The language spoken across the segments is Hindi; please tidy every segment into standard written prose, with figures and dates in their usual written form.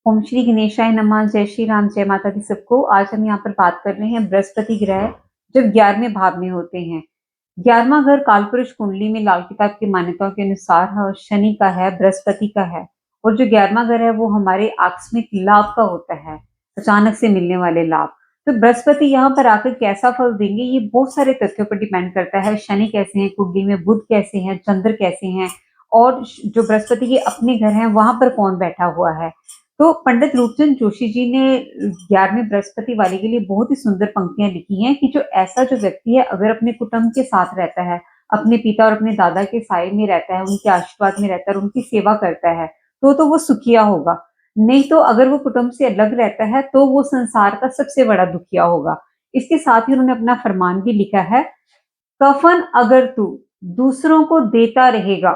ओम श्री गणेशाय नमः। जय श्री राम, जय माता दी सबको। आज हम यहाँ पर बात कर रहे हैं बृहस्पति ग्रह जब 11वें भाव में होते हैं। 11वां घर कालपुरुष कुंडली में लाल किताब की मान्यताओं के अनुसार शनि का है, बृहस्पति का है। और जो 11वां घर है वो हमारे आकस्मिक लाभ का होता है, अचानक से मिलने वाले लाभ। तो बृहस्पति यहाँ पर आकर कैसा फल देंगे, ये बहुत सारे तथ्यों पर डिपेंड करता है। शनि कैसे हैं कुंडली में, बुध कैसे हैं, चंद्र कैसे हैं, और जो बृहस्पति के अपने घर हैं वहां पर कौन बैठा हुआ है। तो पंडित रूपचंद जोशी जी ने 11वें बृहस्पति वाले के लिए बहुत ही सुंदर पंक्तियां लिखी हैं कि जो ऐसा जो व्यक्ति है अगर अपने कुटुंब के साथ रहता है, अपने पिता और अपने दादा के साए में रहता है, उनके आशीर्वाद में रहता है और उनकी सेवा करता है, तो वो सुखिया होगा। नहीं तो अगर वो कुटुंब से अलग रहता है तो वो संसार का सबसे बड़ा दुखिया होगा। इसके साथ ही उन्होंने अपना फरमान भी लिखा है, कफन अगर तू दूसरों को देता रहेगा,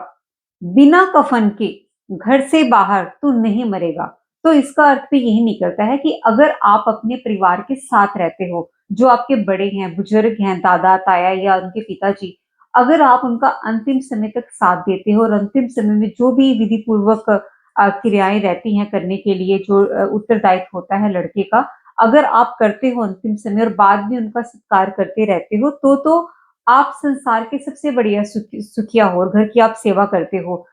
बिना कफन के घर से बाहर तू नहीं मरेगा। तो इसका अर्थ भी यही निकलता है कि अगर आप अपने परिवार के साथ रहते हो, जो आपके बड़े हैं, बुजुर्ग हैं, दादा ताया या उनके पिताजी, अगर आप उनका अंतिम समय तक साथ देते हो और अंतिम समय में जो भी विधि पूर्वक क्रियाएं रहती हैं करने के लिए, जो उत्तरदायित्व होता है लड़के का, अगर आप करते हो अंतिम समय और बाद में उनका सत्कार करते रहते हो, तो आप संसार के सबसे बढ़िया सुखिया हो और घर की आप सेवा करते हो।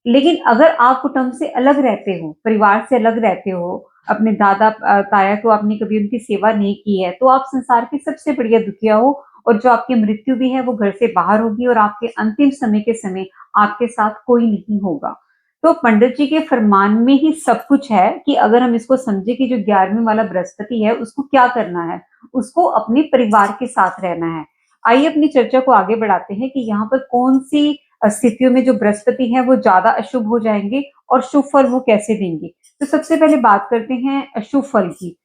लेकिन अगर आप कुटुंब से अलग रहते हो, परिवार से अलग रहते हो, अपने दादा ताया को आपने कभी उनकी सेवा नहीं की है, तो आप संसार के सबसे बढ़िया दुखिया हो और जो आपकी मृत्यु भी है वो घर से बाहर होगी और आपके अंतिम समय के समय आपके साथ कोई नहीं होगा। तो पंडित जी के फरमान में ही सब कुछ है कि अगर हम इसको समझे कि जो 11वें वाला बृहस्पति है उसको क्या करना है, उसको अपने परिवार के साथ रहना है। आइए अपनी चर्चा को आगे बढ़ाते हैं कि यहाँ पर कौन सी स्थितियों में जो बृहस्पति है वो ज्यादा अशुभ हो जाएंगे और शुभ फल वो कैसे देंगे। तो सबसे पहले बात करते हैं अशुभ फल की।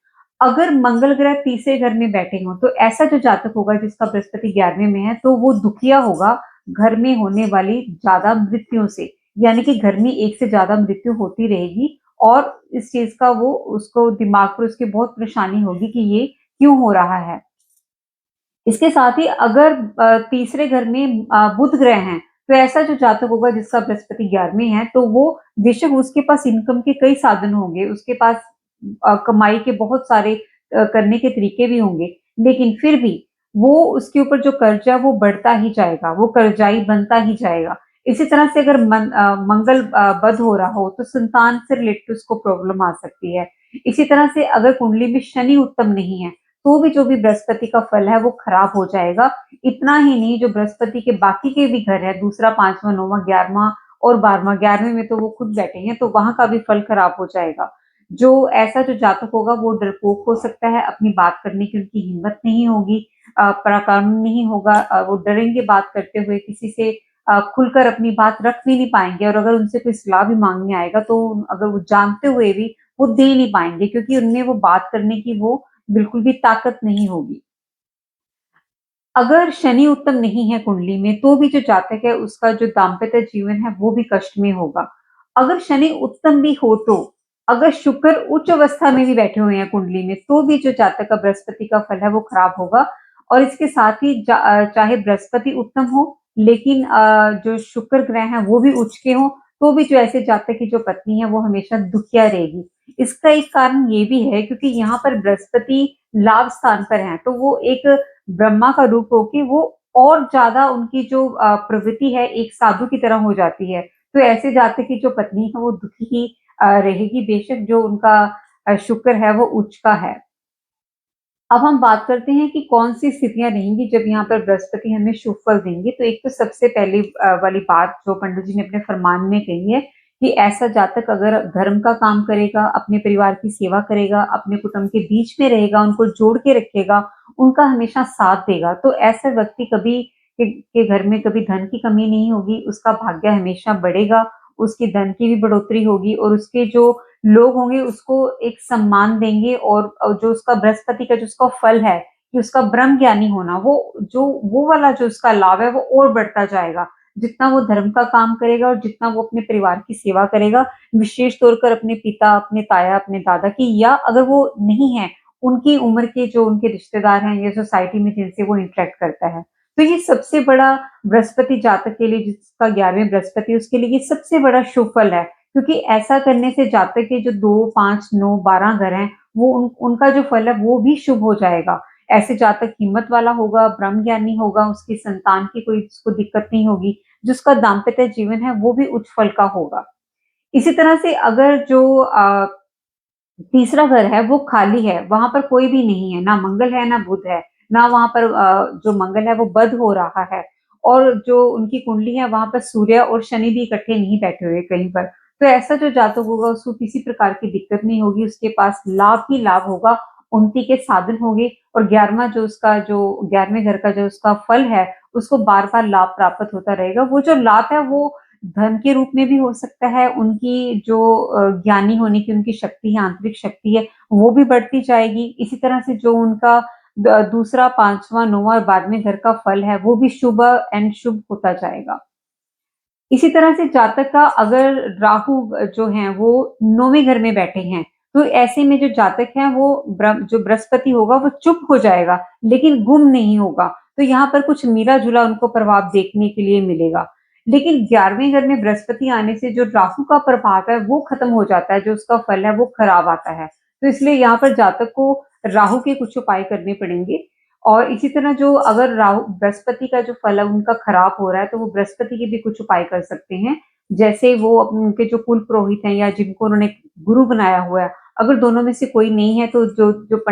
अगर मंगल ग्रह तीसरे घर में बैठे हों तो ऐसा जो जातक होगा जिसका बृहस्पति 11वें में है तो वो दुखिया होगा घर में होने वाली ज्यादा मृत्युओं से, यानी कि घर में एक से ज्यादा मृत्यु होती रहेगी और इस चीज का वो उसको दिमाग पर उसकी बहुत परेशानी होगी कि ये क्यों हो रहा है। इसके साथ ही अगर तीसरे घर में बुध ग्रह हैं, तो ऐसा जो जातक होगा जिसका बृहस्पति 11वें है, तो वो बेशक उसके पास इनकम के कई साधन होंगे, उसके पास कमाई के बहुत सारे करने के तरीके भी होंगे, लेकिन फिर भी वो उसके ऊपर जो कर्जा वो बढ़ता ही जाएगा, वो कर्जाई बनता ही जाएगा। इसी तरह से अगर मंगल बद हो रहा हो तो संतान से रिलेटेड उसको प्रॉब्लम आ सकती है। इसी तरह से अगर कुंडली में शनि उत्तम नहीं है तो भी जो भी बृहस्पति का फल है वो खराब हो जाएगा। इतना ही नहीं, जो बृहस्पति के बाकी के भी घर है, दूसरा, पांचवा, नौवां, 11वां और 12वां, 11वें में तो वो खुद बैठे हैं, तो वहां का भी फल खराब हो जाएगा। जो ऐसा जो जातक होगा वो डरपोक हो सकता है, अपनी बात करने की उनकी हिम्मत नहीं होगी, पराक्रम नहीं होगा, वो डरेंगे बात करते हुए, किसी से खुलकर अपनी बात रख भी नहीं पाएंगे और अगर उनसे कोई सलाह भी मांगने आएगा तो अगर वो जानते हुए भी वो दे नहीं पाएंगे, क्योंकि उनमें वो बात करने की वो बिल्कुल भी ताकत नहीं होगी। अगर शनि उत्तम नहीं है कुंडली में तो भी जो जातक है उसका जो दाम्पत्य जीवन है वो भी कष्ट में होगा। अगर शनि उत्तम भी हो तो, अगर शुक्र उच्च अवस्था में भी बैठे हुए हैं कुंडली में तो भी जो जातक का बृहस्पति का फल है वो खराब होगा। और इसके साथ ही चाहे बृहस्पति उत्तम हो लेकिन जो शुक्र ग्रह है वो भी उच्च के हो, तो भी जो ऐसे जातक की जो पत्नी है वो हमेशा दुखिया रहेगी। इसका एक कारण ये भी है क्योंकि यहाँ पर बृहस्पति लाभ स्थान पर है, तो वो एक ब्रह्मा का रूप होके वो और ज्यादा उनकी जो प्रवृत्ति है एक साधु की तरह हो जाती है। तो ऐसे जातक की जो पत्नी है वो दुखी ही रहेगी, बेशक जो उनका शुक्र है वो उच्च का है। अब हम बात करते हैं कि कौन सी स्थितियां रहेंगी जब यहाँ पर बृहस्पति हमें शुभ फल देंगे। तो एक तो सबसे पहली वाली बात जो पंडित जी ने अपने फरमान में कही है कि ऐसा जातक अगर धर्म का काम करेगा, अपने परिवार की सेवा करेगा, अपने कुटुंब के बीच में रहेगा, उनको जोड़ के रखेगा, उनका हमेशा साथ देगा, तो ऐसा व्यक्ति कभी के घर में कभी धन की कमी नहीं होगी, उसका भाग्य हमेशा बढ़ेगा, उसकी धन की भी बढ़ोतरी होगी और उसके जो लोग होंगे उसको एक सम्मान देंगे और जो उसका बृहस्पति का जो उसका फल है कि उसका ब्रह्म ज्ञानी होना, वो वाला जो उसका लाभ है वो और बढ़ता जाएगा। जितना वो धर्म का काम करेगा और जितना वो अपने परिवार की सेवा करेगा, विशेष तौर पर अपने पिता, अपने ताया, अपने दादा की, या अगर वो नहीं है उनकी उम्र के जो उनके रिश्तेदार हैं या सोसाइटी में जिनसे वो इंटरेक्ट करता है, तो ये सबसे बड़ा बृहस्पति जातक के लिए, जिसका 11वें बृहस्पति, उसके लिए ये सबसे बड़ा शुभ फल है क्योंकि ऐसा करने से जातक के जो 2, 5, 9, 12 घर हैं, वो उनका जो फल है वो भी शुभ हो जाएगा। ऐसे जातक हिम्मत वाला होगा, ब्रह्मज्ञानी होगा, उसकी संतान की कोई उसको दिक्कत नहीं होगी, जिसका दाम्पत्य जीवन है वो भी उच्च फल का होगा। इसी तरह से अगर जो तीसरा घर है वो खाली है, वहाँ पर कोई भी नहीं है, ना मंगल है, ना बुध है, ना वहाँ पर जो मंगल है वो बद हो रहा है और जो उनकी कुंडली है वहाँ पर सूर्य और शनि भी इकट्ठे नहीं बैठे हुए कहीं पर। तो ऐसा जो जातक होगा उसको किसी प्रकार की दिक्कत नहीं होगी, उसके पास लाभ ही लाभ होगा, उन्नति के साधन होंगे और 11वें घर का जो उसका फल है, उसको बार-बार लाभ प्राप्त होता रहेगा। वो जो लाभ है वो धन के रूप में भी हो सकता है, उनकी जो ज्ञानी होने की उनकी शक्ति है, आंतरिक शक्ति है, वो भी बढ़ती जाएगी। इसी तरह से जो उनका दूसरा, 5वां, 9वां और 12वें घर का फल है, वो भी शुभ एंड शुभ होता जाएगा। इसी तरह से जातक का अगर राहु जो हैं वो 9वें घर में बैठे हैं, तो ऐसे में जो जातक है वो जो बृहस्पति होगा वो चुप हो जाएगा, लेकिन गुम नहीं होगा। तो यहाँ पर कुछ मिला-जुला उनको प्रभाव देखने के लिए मिलेगा। लेकिन 11वें घर में बृहस्पति आने से जो राहु का प्रभाव है वो खत्म हो जाता है, जो उसका फल है वो खराब आता है। तो इसलिए यहाँ पर जातक को राहु के कुछ उपाय करने पड़ेंगे। और इसी तरह जो अगर राहु बृहस्पति का जो फल है उनका खराब हो रहा है, तो वो बृहस्पति के भी कुछ उपाय कर सकते हैं। जैसे वो उनके जो कुल पुरोहित हैं या जिनको उन्होंने गुरु बनाया हुआ है, अगर दोनों में से कोई नहीं है तो जो जो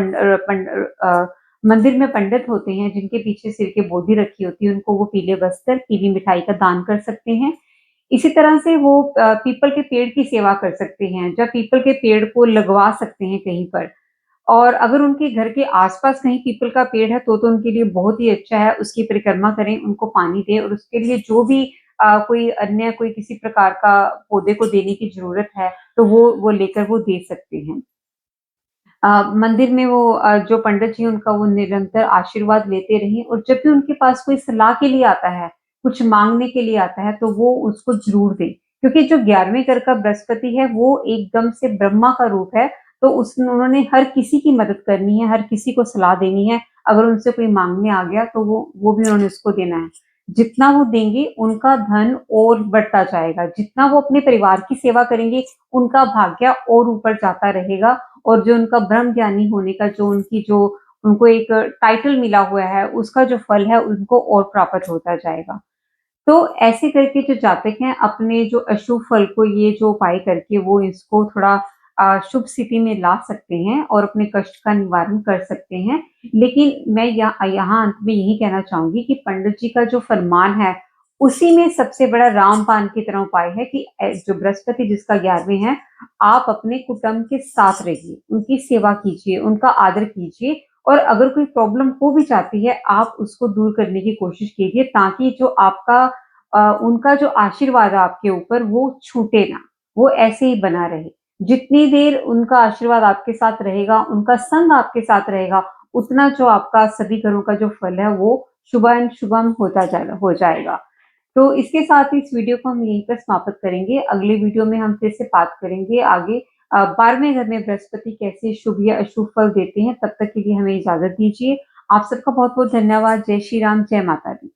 मंदिर में पंडित होते हैं, जिनके पीछे सिर के बोधी रखी होती है, उनको वो पीले वस्त्र, पीली मिठाई का दान कर सकते हैं। इसी तरह से वो पीपल के पेड़ की सेवा कर सकते हैं, या पीपल के पेड़ को लगवा सकते हैं कहीं पर। और अगर उनके घर के आस-पास कहीं पीपल का पेड़ है तो उनके लिए बहुत ही अच्छा है, उसकी परिक्रमा करें, उनको पानी दें और उसके लिए जो भी कोई अन्य कोई किसी प्रकार का पौधे को देने की ज़रूरत है, तो वो लेकर वो दे सकते हैं। मंदिर में वो जो पंडित जी उनका वो निरंतर आशीर्वाद लेते रहें और जब भी उनके पास कोई सलाह के लिए आता है, कुछ माँगने के लिए आता है, तो वो उसको ज़रूर दें। क्योंकि जो 11वें घर का बृहस्पति है, वो एकदम से ब्रह्मा का रूप है, तो उसने उन्होंने हर किसी की मदद करनी है, हर किसी को सलाह देनी है। अगर उनसे कोई माँगने आ गया, तो वो भी उन्होंने उसको देना है। जितना वो देंगे, उनका धन और बढ़ता जाएगा। जितना वो अपने परिवार की सेवा करेंगे, उनका भाग्य और ऊपर जाता रहेगा और जो उनका ब्रह्म ज्ञानी होने का जो उनको एक टाइटल मिला हुआ है, उसका जो फल है उनको और प्राप्त होता जाएगा। तो ऐसे करके जो जातक हैं अपने जो अशुभ फल को ये जो उपाय करके वो इसको थोड़ा शुभ स्थिति में ला सकते हैं और अपने कष्ट का निवारण कर सकते हैं। लेकिन मैं यहाँ अंत में यही कहना चाहूँगी कि पंडित जी का जो फरमान है, उसी में सबसे बड़ा रामबाण की तरह उपाय है कि जो बृहस्पति जिसका 11वें है, आप अपने कुटुंब के साथ रहिए, उनकी सेवा कीजिए, उनका आदर कीजिए और अगर कोई प्रॉब्लम हो भी जाती है, आप उसको दूर करने की कोशिश कीजिए ताकि जो आपका उनका जो आशीर्वाद है आपके ऊपर वो छूटे ना, वो ऐसे ही बना रहे। जितनी देर उनका आशीर्वाद आपके साथ रहेगा, उनका संग आपके साथ रहेगा, उतना जो आपका सभी घरों का जो फल है वो शुभम शुभम हो जाएगा। तो इसके साथ ही इस वीडियो को हम यहीं पर समाप्त करेंगे। अगले वीडियो में हम फिर से बात करेंगे आगे 12वें घर में बृहस्पति कैसे शुभ या अशुभ फल देते हैं। तब तक के लिए हमें इजाज़त दीजिए। आप सबका बहुत-बहुत धन्यवाद। जय श्री राम, जय माता दी।